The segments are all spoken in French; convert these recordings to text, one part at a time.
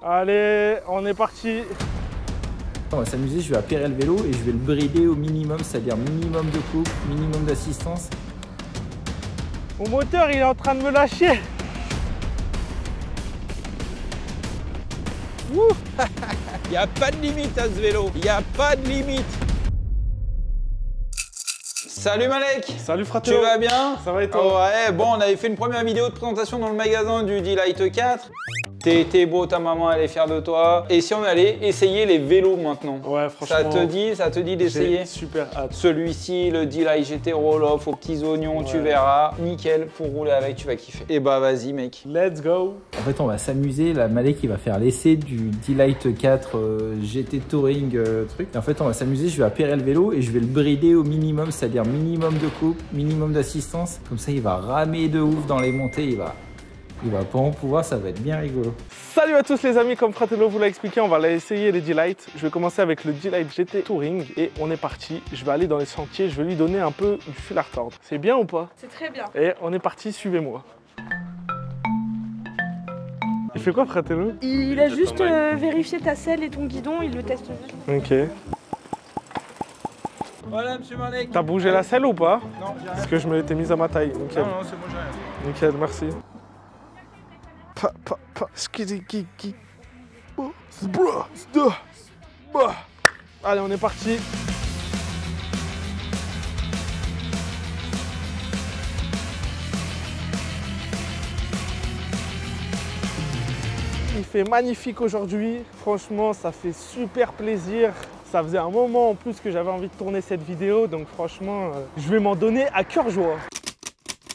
Allez, on est parti. On va s'amuser, je vais appairer le vélo et je vais le brider au minimum, c'est-à-dire minimum de couple, minimum d'assistance. Mon moteur, il est en train de me lâcher. Il n'y a pas de limite à ce vélo, il n'y a pas de limite. Salut Malek. Salut fratello. Tu vas bien? Ça va et toi? Ouais, bon, on avait fait une première vidéo de présentation dans le magasin du D-Lite 4. T'es beau, ta maman elle est fière de toi. Et si on allait essayer les vélos maintenant? Ouais, franchement. Ça te dit d'essayer? Super hâte. Celui-ci, le D-Lite GT Roll-Off aux petits oignons, ouais. Tu verras. Nickel, pour rouler avec, tu vas kiffer. Et bah vas-y mec. Let's go. En fait, on va s'amuser. La Malek qui va faire l'essai du D-Lite 4 GT Touring truc. Et en fait, on va s'amuser. Je vais appairer le vélo et je vais le brider au minimum, c'est-à-dire minimum de couple, minimum d'assistance. Comme ça, il va ramer de ouf dans les montées. Il va pas en pouvoir, ça va être bien rigolo. Salut à tous les amis, comme Fratello vous l'a expliqué, on va essayer les D-Lite. Je vais commencer avec le D-Lite GT Touring et on est parti. Je vais aller dans les sentiers, je vais lui donner un peu du fil à retordre. C'est bien ou pas? C'est très bien. Et on est parti, suivez-moi. Il fait quoi Fratello? Il a juste vérifié ta selle et ton guidon, il le teste juste. Ok. Voilà monsieur Malek. T'as bougé la selle ou pas? Non, j'ai rien. Parce que je me l'étais mise à ma taille. Nickel. Non, c'est moi, j'ai rien. Nickel, merci. Allez, on est parti. Il fait magnifique aujourd'hui. Franchement, ça fait super plaisir. Ça faisait un moment en plus que j'avais envie de tourner cette vidéo. Donc franchement, je vais m'en donner à cœur joie.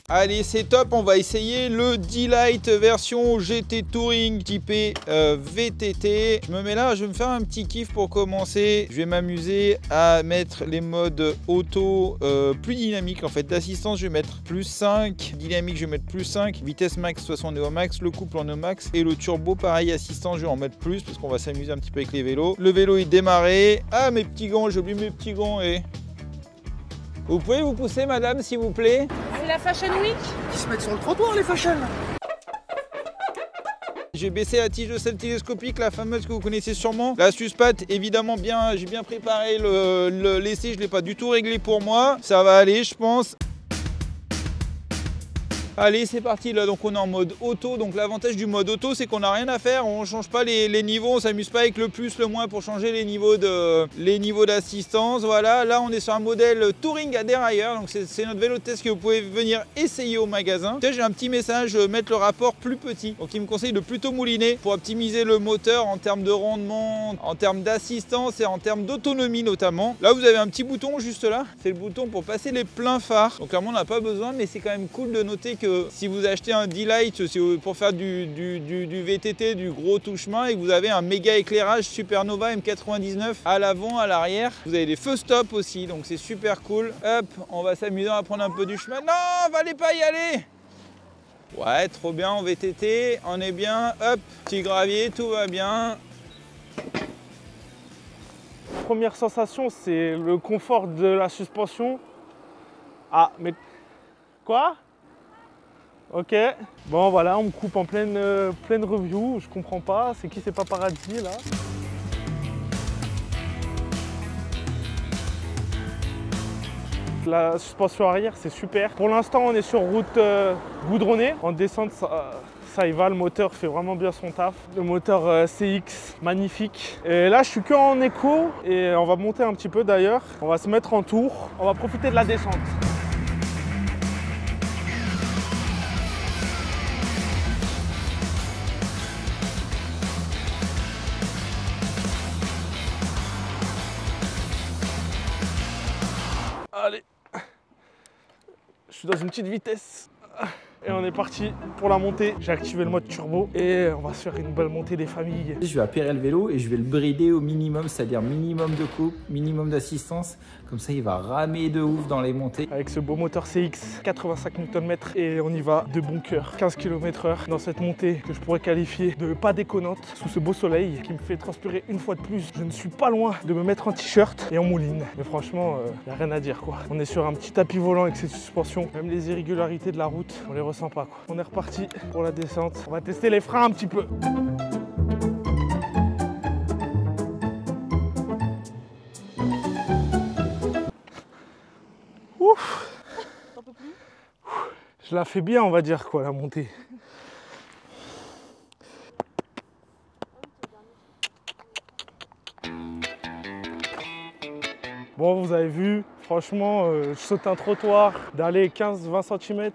Allez, c'est top, on va essayer le D-Lite version GT Touring typé VTT. Je me mets là, je vais me faire un petit kiff pour commencer. Je vais m'amuser à mettre les modes auto plus dynamique en fait. D'assistance, je vais mettre plus 5. Dynamique, je vais mettre plus 5. Vitesse max, de toute façon on est au max. Le couple on est au max. Et le turbo, pareil, assistance, je vais en mettre plus parce qu'on va s'amuser un petit peu avec les vélos. Le vélo est démarré. Ah, mes petits gants, j'ai oublié mes petits gants et... Vous pouvez vous pousser, madame, s'il vous plaît? C'est la Fashion Week. Ils se mettent sur le trottoir, les fashion. J'ai baissé la tige de selle télescopique, la fameuse que vous connaissez sûrement. La suspate, évidemment, j'ai bien préparé l'essai, je ne l'ai pas du tout réglé pour moi. Ça va aller, je pense. Allez, c'est parti, là, donc on est en mode auto. Donc l'avantage du mode auto, c'est qu'on n'a rien à faire. On ne change pas les niveaux, on s'amuse pas avec le plus, le moins pour changer les niveaux d'assistance. Voilà, là, on est sur un modèle Touring à dérailleur. Donc c'est notre vélo de test que vous pouvez venir essayer au magasin. J'ai un petit message, mettre le rapport plus petit. Donc il me conseille de plutôt mouliner pour optimiser le moteur en termes de rendement, en termes d'assistance et en termes d'autonomie notamment. Là, vous avez un petit bouton juste là. C'est le bouton pour passer les pleins phares. Donc clairement, on n'a pas besoin, mais c'est quand même cool de noter que si vous achetez un D-Lite pour faire du VTT, du gros touche-main et que vous avez un méga éclairage Supernova M99 à l'avant, à l'arrière, vous avez des feux stop aussi, donc c'est super cool. Hop, on va s'amuser à prendre un peu du chemin. Non, fallait pas y aller. Ouais, trop bien en VTT, on est bien. Hop, petit gravier, tout va bien. Première sensation, c'est le confort de la suspension. Ah, mais quoi? Ok, bon voilà, on me coupe en pleine review, je comprends pas, c'est qui c'est paparazzi là? La suspension arrière c'est super. Pour l'instant on est sur route goudronnée, en descente ça y va, le moteur fait vraiment bien son taf. Le moteur CX, magnifique. Et là je suis que en éco et on va monter un petit peu d'ailleurs. On va se mettre en tour, on va profiter de la descente. Allez, je suis dans une petite vitesse et on est parti pour la montée. J'ai activé le mode turbo et on va se faire une belle montée des familles. Je vais appairer le vélo et je vais le brider au minimum, c'est-à-dire minimum de couple, minimum d'assistance. Comme ça, il va ramer de ouf dans les montées. Avec ce beau moteur CX, 85 Nm et on y va de bon cœur. 15 km/h dans cette montée que je pourrais qualifier de pas déconnante sous ce beau soleil qui me fait transpirer une fois de plus. Je ne suis pas loin de me mettre en t-shirt et en mouline. Mais franchement, il n'y a rien à dire quoi. On est sur un petit tapis volant avec cette suspension. Même les irrégularités de la route, on les ressent pas quoi. On est reparti pour la descente. On va tester les freins un petit peu. Je la fais bien, on va dire, quoi, la montée. Bon, vous avez vu, franchement, je saute un trottoir d'aller 15-20 cm.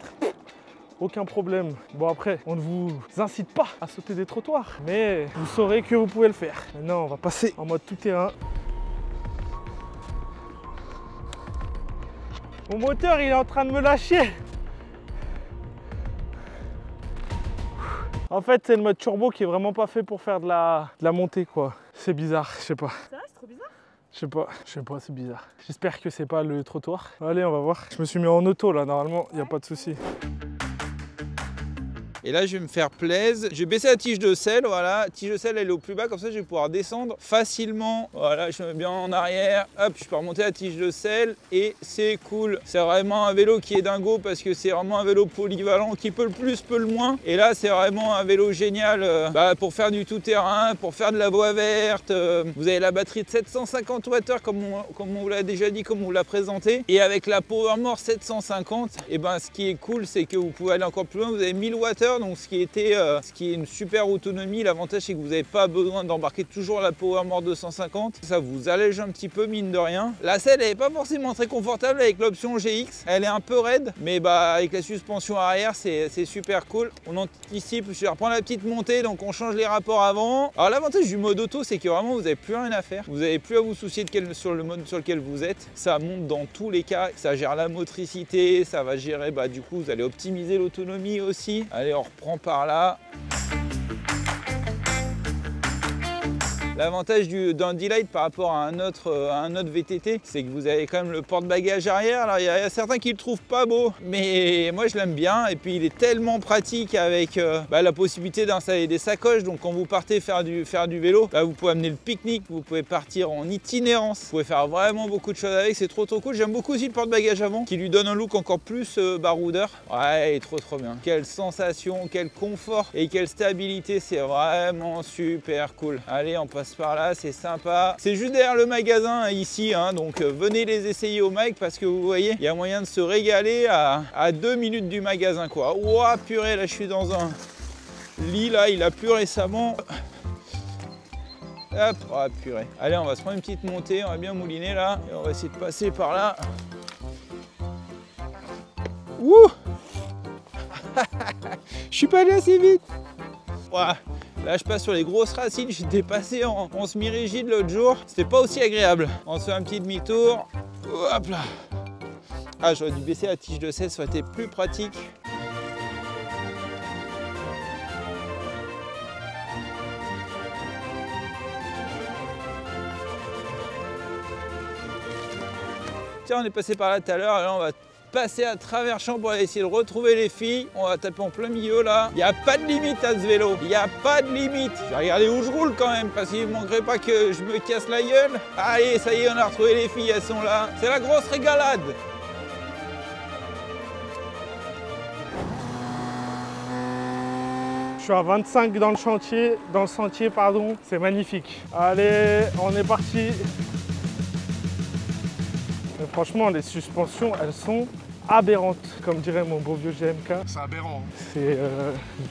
Aucun problème. Bon après, on ne vous incite pas à sauter des trottoirs, mais vous saurez que vous pouvez le faire. Maintenant, on va passer en mode tout terrain. Mon moteur, il est en train de me lâcher. En fait, c'est le mode turbo qui est vraiment pas fait pour faire de la montée, quoi. C'est bizarre, je sais pas. C'est vrai, c'est trop bizarre. Je sais pas, c'est bizarre. J'espère que c'est pas le trottoir. Allez, on va voir. Je me suis mis en auto là, normalement, il n'y a pas de souci. Et là, je vais me faire plaisir. Je vais baisser la tige de selle, voilà. La tige de selle, elle est au plus bas, comme ça, je vais pouvoir descendre facilement. Voilà, je me mets bien en arrière. Hop, je peux remonter la tige de selle et c'est cool. C'est vraiment un vélo qui est dingo parce que c'est vraiment un vélo polyvalent qui peut le plus, peut le moins. Et là, c'est vraiment un vélo génial pour faire du tout-terrain, pour faire de la voie verte. Vous avez la batterie de 750 Wh, comme on vous l'a déjà dit, comme on vous l'a présenté. Et avec la PowerMore 750, et ben, ce qui est cool, c'est que vous pouvez aller encore plus loin. Vous avez 1000 Wh. Donc ce qui est une super autonomie. L'avantage c'est que vous n'avez pas besoin d'embarquer toujours la PowerMore 250. Ça vous allège un petit peu, mine de rien. La selle elle n'est pas forcément très confortable avec l'option GX. Elle est un peu raide, mais avec la suspension arrière c'est super cool. On anticipe, je vais reprendre la petite montée, donc on change les rapports avant. Alors l'avantage du mode auto c'est que vraiment vous n'avez plus rien à faire. Vous n'avez plus à vous soucier sur le mode sur lequel vous êtes. Ça monte dans tous les cas. Ça gère la motricité, ça va gérer, du coup vous allez optimiser l'autonomie aussi. Allez, on reprend par là. L'avantage d'un D-Lite par rapport à un autre VTT, c'est que vous avez quand même le porte-bagages arrière. Alors il y a certains qui le trouvent pas beau, mais moi je l'aime bien. Et puis il est tellement pratique avec la possibilité d'installer des sacoches. Donc quand vous partez faire du vélo, vous pouvez amener le pique-nique, vous pouvez partir en itinérance. Vous pouvez faire vraiment beaucoup de choses avec, c'est trop cool. J'aime beaucoup aussi le porte-bagages avant, qui lui donne un look encore plus baroudeur. Ouais, il est trop bien. Quelle sensation, quel confort et quelle stabilité, c'est vraiment super cool. Allez, on passe par là, c'est sympa. C'est juste derrière le magasin ici, donc venez les essayer au Mike parce que vous voyez, il y a moyen de se régaler à 2 minutes du magasin, quoi. Ouah, purée, là je suis dans un lit, là, il a plu récemment. Hop, oh, purée. Allez, on va se prendre une petite montée, on va bien mouliner là, et on va essayer de passer par là. Ouh. Je suis pas allé assez vite. Ouah. Là, je passe sur les grosses racines. J'étais passé en semi-rigide l'autre jour. C'était pas aussi agréable. On se fait un petit demi-tour. Hop là. Ah, j'aurais dû baisser la tige de selle, ça aurait été plus pratique. Tiens, on est passé par là tout à l'heure. Là, on va passer à travers champ pour aller essayer de retrouver les filles. On va taper en plein milieu là. Il n'y a pas de limite à ce vélo. Il n'y a pas de limite. Je vais regarder où je roule quand même parce qu'il ne manquerait pas que je me casse la gueule. Allez, ça y est, on a retrouvé les filles. Elles sont là. C'est la grosse régalade. Je suis à 25 dans le sentier, pardon. C'est magnifique. Allez, on est parti. Mais franchement, les suspensions, elles sont aberrantes, comme dirait mon beau vieux GMK. C'est aberrant. C'est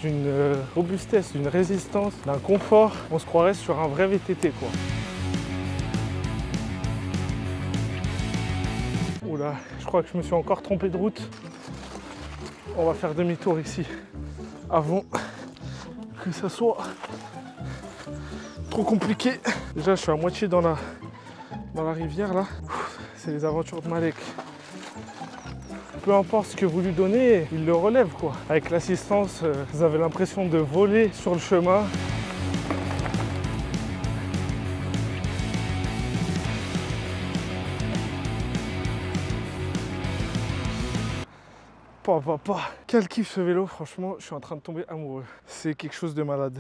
d'une robustesse, d'une résistance, d'un confort. On se croirait sur un vrai VTT, quoi. Oula, je crois que je me suis encore trompé de route. On va faire demi-tour ici, avant que ça soit trop compliqué. Déjà, je suis à moitié dans la rivière, là. C'est les aventures de Malek. Peu importe ce que vous lui donnez, il le relève, quoi. Avec l'assistance, vous avez l'impression de voler sur le chemin. Papa, quel kiff ce vélo, franchement, je suis en train de tomber amoureux. C'est quelque chose de malade.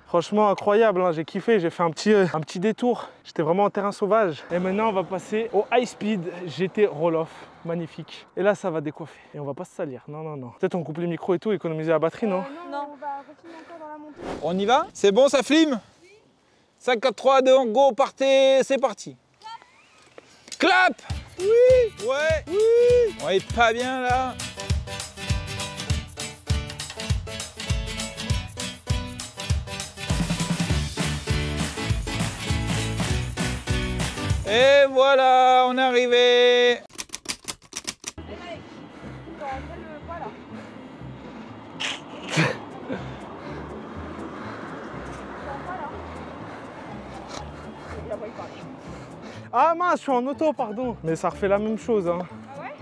Franchement incroyable, hein. J'ai kiffé, j'ai fait un petit détour. J'étais vraiment en terrain sauvage. Et maintenant on va passer au High Speed GT Roll-Off. Magnifique. Et là ça va décoiffer. Et on va pas se salir. Non. Peut-être on coupe les micros et tout, économiser la batterie, non? Non, on va continuer encore dans la montée. On y va? C'est bon, ça flime? 5, 4, 3, 2, go, partez, c'est parti. Clap! Oui! Ouais! Oui! On est pas bien là. Et voilà, on est arrivé. Ah mince, je suis en auto, pardon. Mais ça refait la même chose. Hein. Ah ouais?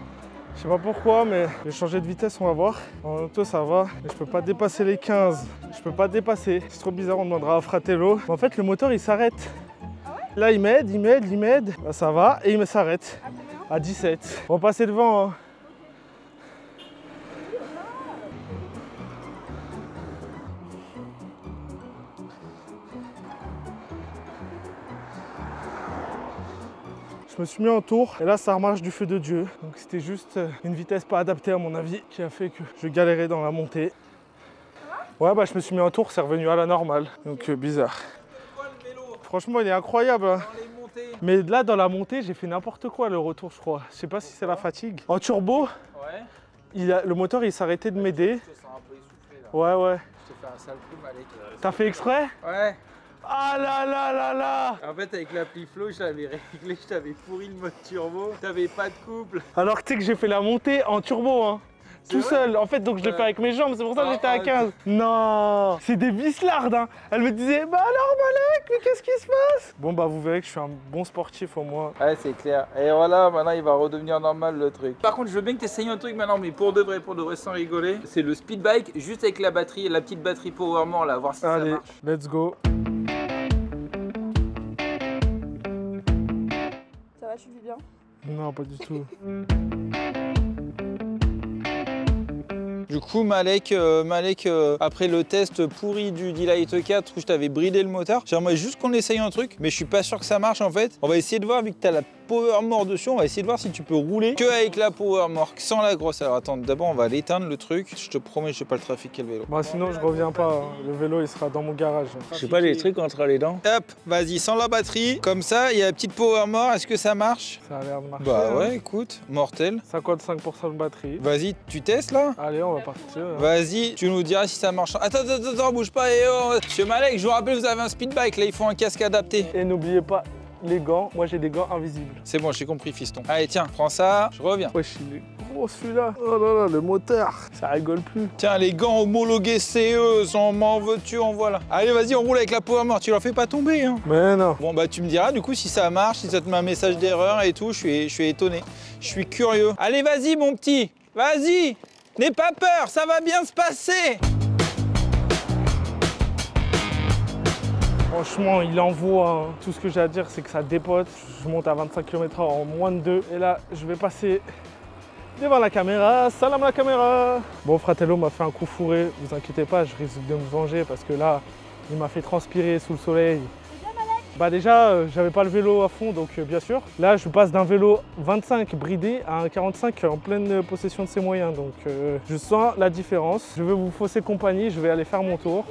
Je sais pas pourquoi, mais j'ai changé de vitesse, on va voir. En auto, ça va. Mais je peux pas dépasser les 15. Je peux pas dépasser. C'est trop bizarre, on demandera à Fratello. Mais en fait, le moteur, il s'arrête. Ah ouais? Là, il m'aide. Là, ça va. Et il s'arrête. À combien? À 17. On va passer devant. Hein. Je me suis mis en tour et là ça remarche du feu de Dieu. Donc c'était juste une vitesse pas adaptée à mon avis qui a fait que je galérais dans la montée. Ouais bah je me suis mis en tour, c'est revenu à la normale. Donc bizarre. Franchement il est incroyable. Hein. Mais là dans la montée j'ai fait n'importe quoi le retour je crois. Je sais pas si c'est la fatigue. En turbo, le moteur il s'arrêtait de m'aider. Je te sens un peu essoufflé là. Ouais. Je te fais un sale coup Malek. T'as fait exprès? Ouais. Ah là là là là. En fait avec l'appli Flow je l'avais réglé, je t'avais pourri le mode turbo, t'avais pas de couple. Alors tu sais que j'ai fait la montée en turbo hein. Tout seul, en fait, donc je l'ai fait avec mes jambes, c'est pour ça que j'étais à 15. Non, c'est des vislardes, hein. Elle me disait, bah alors Malek, mais qu'est-ce qui se passe? Bon bah vous verrez que je suis un bon sportif au moins. Ouais c'est clair. Et voilà, maintenant il va redevenir normal le truc. Par contre je veux bien que tu essayes un truc maintenant, mais pour de vrai sans rigoler. C'est le speed bike, juste avec la batterie, la petite batterie Powermore là, voir si ça Allez, marche. let's go. Ça va, tu vis bien? Non, pas du tout. Du coup, Malek, après le test pourri du D-Lite 4 où je t'avais bridé le moteur, j'aimerais juste qu'on essaye un truc, mais je suis pas sûr que ça marche en fait. On va essayer de voir, vu que tu as la Powermore dessus, on va essayer de voir si tu peux rouler que avec la Powermore, sans la grosse. Alors attends, d'abord on va l'éteindre le truc. Je te promets, je sais pas le trafic quel vélo. Bah sinon je reviens pas, hein. Le vélo il sera dans mon garage. Je sais pas les trucs entre les dents. Hop, vas-y, sans la batterie, comme ça, il y a la petite Powermore, est-ce que ça marche? Ça a l'air de marcher. Bah hein. ouais, écoute, mortel. 55% de batterie. Vas-y, tu testes là? Allez, on va partir. Vas-y, tu nous diras si ça marche. Attends, bouge pas. Monsieur Malek, je vous rappelle, vous avez un speed bike, là, il faut un casque adapté. Et n'oubliez pas les gants, moi j'ai des gants invisibles. C'est bon, j'ai compris, fiston. Allez, tiens, prends ça, je reviens. Wesh, il est gros celui-là. Oh là là, le moteur, ça rigole plus. Tiens, les gants homologués CE, m'en veux-tu, en voilà. Allez, vas-y, on roule avec la Powermore, tu leur fais pas tomber, hein. Mais non. Bon, bah, tu me diras, du coup, si ça marche, si ça te met un message d'erreur et tout, je suis étonné. Je suis curieux. Allez, vas-y, mon petit, vas-y. N'aie pas peur, ça va bien se passer. Franchement, il envoie. Hein. Tout ce que j'ai à dire, c'est que ça dépote. Je monte à 25 km/h en moins de 2. Et là, je vais passer devant la caméra. Salam la caméra. Bon, Fratello m'a fait un coup fourré. Vous inquiétez pas, je risque de me venger parce que là, il m'a fait transpirer sous le soleil. Bah déjà, j'avais pas le vélo à fond, donc bien sûr. Là, je passe d'un vélo 25 bridé à un 45 en pleine possession de ses moyens. Donc je sens la différence. Je vais vous fausser compagnie, je vais aller faire mon tour.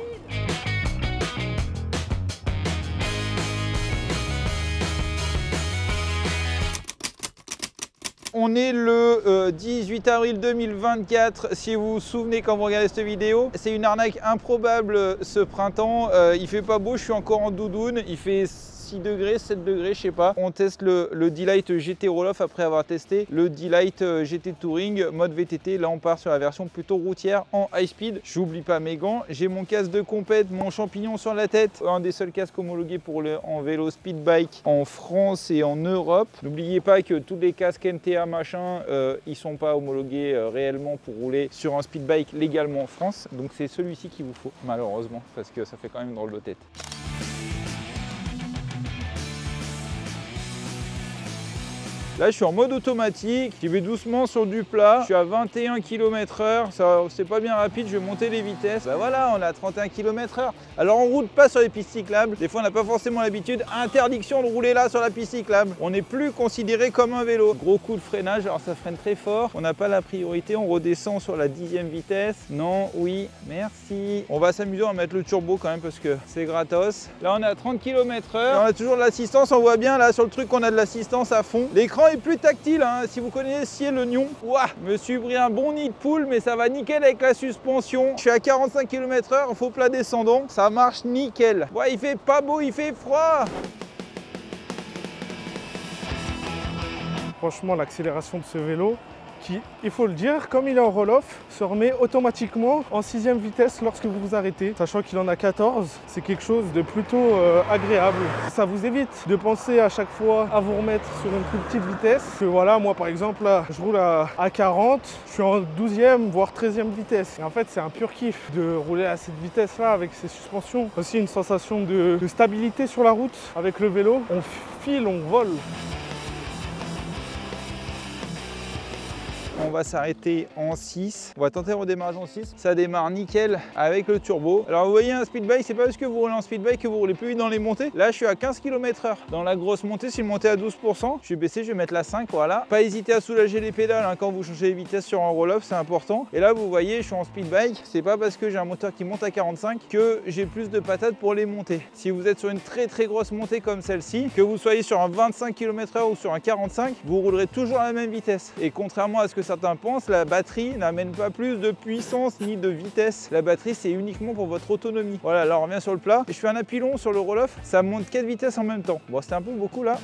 On est le 18 avril 2024, si vous vous souvenez quand vous regardez cette vidéo. C'est une arnaque improbable ce printemps. Il fait pas beau, je suis encore en doudoune. Il fait 6 degrés, 7 degrés, je sais pas. On teste le D-Lite GT Roll-Off après avoir testé le D-Lite GT Touring mode VTT. Là, on part sur la version plutôt routière en high speed. J'oublie pas mes gants. J'ai mon casque de compète, mon champignon sur la tête. Un des seuls casques homologués pour en vélo speed bike en France et en Europe. N'oubliez pas que tous les casques NTA machin, ils sont pas homologués réellement pour rouler sur un speed bike légalement en France. Donc c'est celui-ci qu'il vous faut, malheureusement, parce que ça fait quand même une drôle de tête. Là, je suis en mode automatique, je vais doucement sur du plat, je suis à 21 km/h, c'est pas bien rapide, je vais monter les vitesses. Bah voilà, on est à 31 km/h. Alors on roule pas sur les pistes cyclables, des fois on n'a pas forcément l'habitude. Interdiction de rouler là sur la piste cyclable. On n'est plus considéré comme un vélo. Gros coup de freinage, alors ça freine très fort, on n'a pas la priorité, on redescend sur la 10e vitesse. Non, oui, merci. On va s'amuser, on va mettre le turbo quand même parce que c'est gratos. Là on est à 30 km/h, on a toujours de l'assistance, on voit bien là sur le truc qu'on a de l'assistance à fond. L'écran est plus tactile, hein. Si vous connaissiez le Nion. Ouah, me suis pris un bon nid de poule, mais ça va nickel avec la suspension. Je suis à 45 km/h, faux plat descendant, ça marche nickel. Ouais, il fait pas beau, il fait froid. franchement l'accélération de ce vélo qui, il faut le dire, comme il est en roll-off, se remet automatiquement en 6e vitesse lorsque vous vous arrêtez. Sachant qu'il en a 14, c'est quelque chose de plutôt agréable. Ça vous évite de penser à chaque fois à vous remettre sur une plus petite vitesse. Que voilà, moi par exemple, là, je roule à 40, je suis en 12e, voire 13e vitesse. Et en fait, c'est un pur kiff de rouler à cette vitesse-là avec ces suspensions. Aussi une sensation de stabilité sur la route avec le vélo. On file, on vole. On va s'arrêter en 6. On va tenter un redémarrage en 6. Ça démarre nickel avec le turbo. Alors vous voyez un speed bike, c'est pas parce que vous roulez en speed bike que vous roulez plus vite dans les montées. Là je suis à 15 km/h. Dans la grosse montée, si je montais à 12%, je suis baissé, je vais mettre la 5, voilà. Pas hésiter à soulager les pédales hein, quand vous changez les vitesses sur un roll-off, c'est important. Et là vous voyez, je suis en speed bike. C'est pas parce que j'ai un moteur qui monte à 45 que j'ai plus de patates pour les monter. Si vous êtes sur une très grosse montée comme celle-ci, que vous soyez sur un 25 km/h ou sur un 45, vous roulerez toujours à la même vitesse. Et contrairement à ce que certains pensent, la batterie n'amène pas plus de puissance ni de vitesse. La batterie, c'est uniquement pour votre autonomie. Voilà, là on revient sur le plat. Et je fais un appui long sur le roll-off, ça monte 4 vitesses en même temps. Bon, c'était un peu beaucoup là.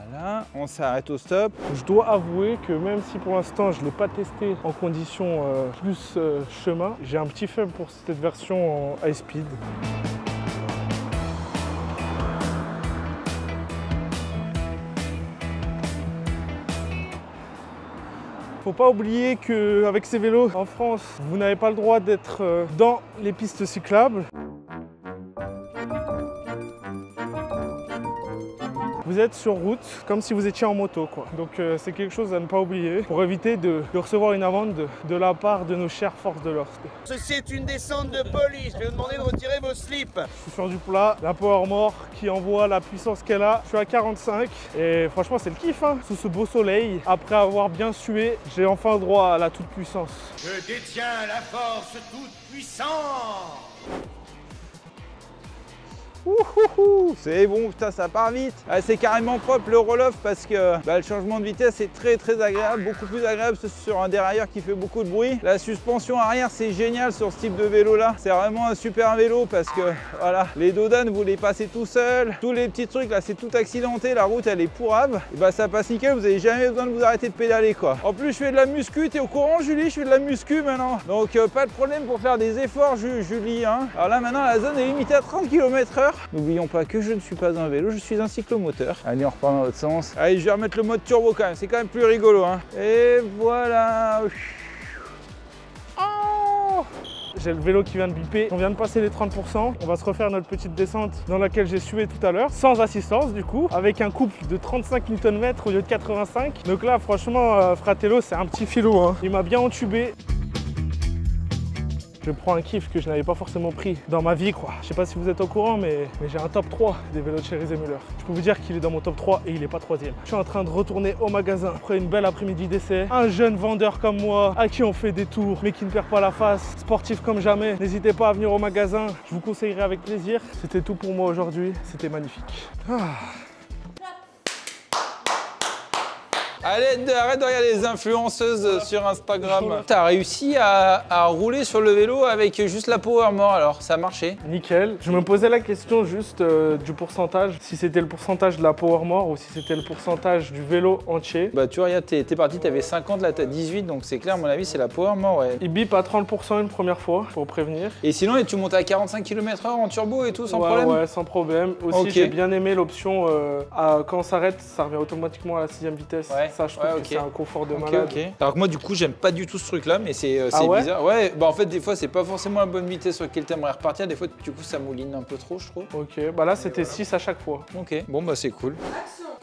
Voilà, on s'arrête au stop. Je dois avouer que même si pour l'instant je ne l'ai pas testé en conditions plus chemin, j'ai un petit faible pour cette version en high speed. Faut pas oublier qu'avec ces vélos en France, vous n'avez pas le droit d'être dans les pistes cyclables. Vous êtes sur route comme si vous étiez en moto, quoi. Donc c'est quelque chose à ne pas oublier pour éviter de recevoir une amende de la part de nos chères forces de l'ordre. Ceci est une descente de police. Je vais vous demander de retirer vos slips. Je suis sur du plat, la Powermore qui envoie la puissance qu'elle a. Je suis à 45 et franchement c'est le kiff hein. Sous ce beau soleil, après avoir bien sué, j'ai enfin droit à la toute puissance. Je détiens la force toute puissante. C'est bon, putain, ça part vite. Ah, c'est carrément propre le roll-off parce que le changement de vitesse est très agréable, beaucoup plus agréable que sur un dérailleur qui fait beaucoup de bruit. La suspension arrière, c'est génial sur ce type de vélo là. C'est vraiment un super vélo parce que voilà, les dodanes vous les passez tout seul. Tous les petits trucs là, c'est tout accidenté, la route elle est pourrave. Et bah ça passe nickel, vous n'avez jamais besoin de vous arrêter de pédaler quoi. En plus, je fais de la muscu, t'es au courant Julie, je fais de la muscu maintenant. Donc pas de problème pour faire des efforts Julie. Hein. Alors là maintenant la zone est limitée à 30 km/h. N'oublions pas que je ne suis pas un vélo, je suis un cyclomoteur. Allez, on repart dans l'autre sens. Allez, je vais remettre le mode turbo quand même, c'est quand même plus rigolo. Hein. Et voilà. Oh, j'ai le vélo qui vient de biper, on vient de passer les 30%. On va se refaire notre petite descente dans laquelle j'ai sué tout à l'heure, sans assistance du coup, avec un couple de 35 Nm au lieu de 85. Donc là, franchement, Fratello, c'est un petit filou. Hein. Il m'a bien entubé. Je prends un kiff que je n'avais pas forcément pris dans ma vie quoi. Je sais pas si vous êtes au courant mais j'ai un top 3 des vélos de chez Riese Müller. Je peux vous dire qu'il est dans mon top 3 et il n'est pas 3e. Je suis en train de retourner au magasin après une belle après-midi d'essai. Un jeune vendeur comme moi à qui on fait des tours mais qui ne perd pas la face, sportif comme jamais. N'hésitez pas à venir au magasin, je vous conseillerais avec plaisir. C'était tout pour moi aujourd'hui, c'était magnifique. Allez, arrête de regarder les influenceuses sur Instagram. T'as réussi à rouler sur le vélo avec juste la Powermore, alors ça a marché. Nickel. Je me posais la question juste du pourcentage, si c'était le pourcentage de la Powermore ou si c'était le pourcentage du vélo entier. Bah tu vois, regarde, t'es parti, t'avais 50, là t'as 18, donc c'est clair, à mon avis, c'est la Powermore, ouais. Il bip à 30% une première fois, pour prévenir. Et sinon, tu montes à 45 km/h en turbo et tout, sans problème? Ouais, sans problème. Aussi, okay. J'ai bien aimé l'option, quand on s'arrête, ça revient automatiquement à la 6e vitesse. Ouais. Ça, je trouve que c'est un confort de malade. Alors que moi, du coup, j'aime pas du tout ce truc-là, mais c'est bizarre. Ouais, bah en fait, des fois, c'est pas forcément la bonne vitesse sur laquelle t'aimerais repartir. Des fois, du coup, ça mouline un peu trop, je trouve. Ok, bah là, c'était 6 à chaque fois. Ok, bon, bah c'est cool.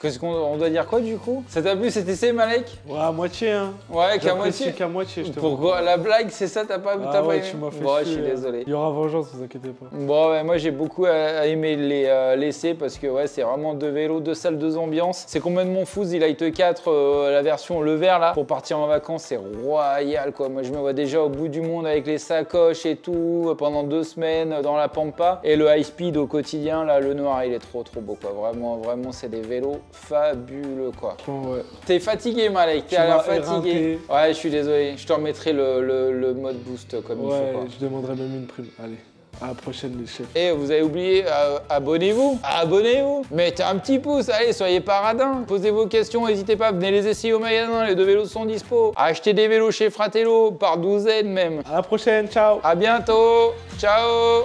Qu'est-ce qu'on doit dire quoi du coup? Ça t'a plu cet essai Malek? Ouais, à moitié hein. Ouais, qu'à moitié. Qu'à moitié, je te Pourquoi? La blague, c'est ça, t'as pas aimé? Tu m'as fait bon, je suis désolé. Il y aura vengeance, vous inquiétez pas. Bon, ouais, moi j'ai beaucoup aimé l'essai parce que ouais, c'est vraiment 2 vélos, 2 salles, 2 ambiances. C'est complètement fou, Delight 4, la version le vert là. Pour partir en vacances, c'est royal quoi. Moi je me vois déjà au bout du monde avec les sacoches et tout, pendant 2 semaines dans la Pampa. Et le high speed au quotidien, là, le noir, il est trop beau quoi. Vraiment, c'est des vélos fabuleux. Quoi. Ouais. T'es fatigué Malek, t'es à l'air fatigué. Ouais, je suis désolé, je te remettrai le mode boost comme il faut. Ouais, je demanderai même une prime. Allez. À la prochaine, les chefs. Et vous avez oublié, abonnez-vous. Abonnez-vous. Mettez un petit pouce, allez, soyez pas radins. Posez vos questions, n'hésitez pas, venez les essayer au magasin, les 2 vélos sont dispo. Achetez des vélos chez Fratello, par douzaine même. À la prochaine, ciao. À bientôt. Ciao.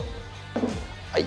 Aïe.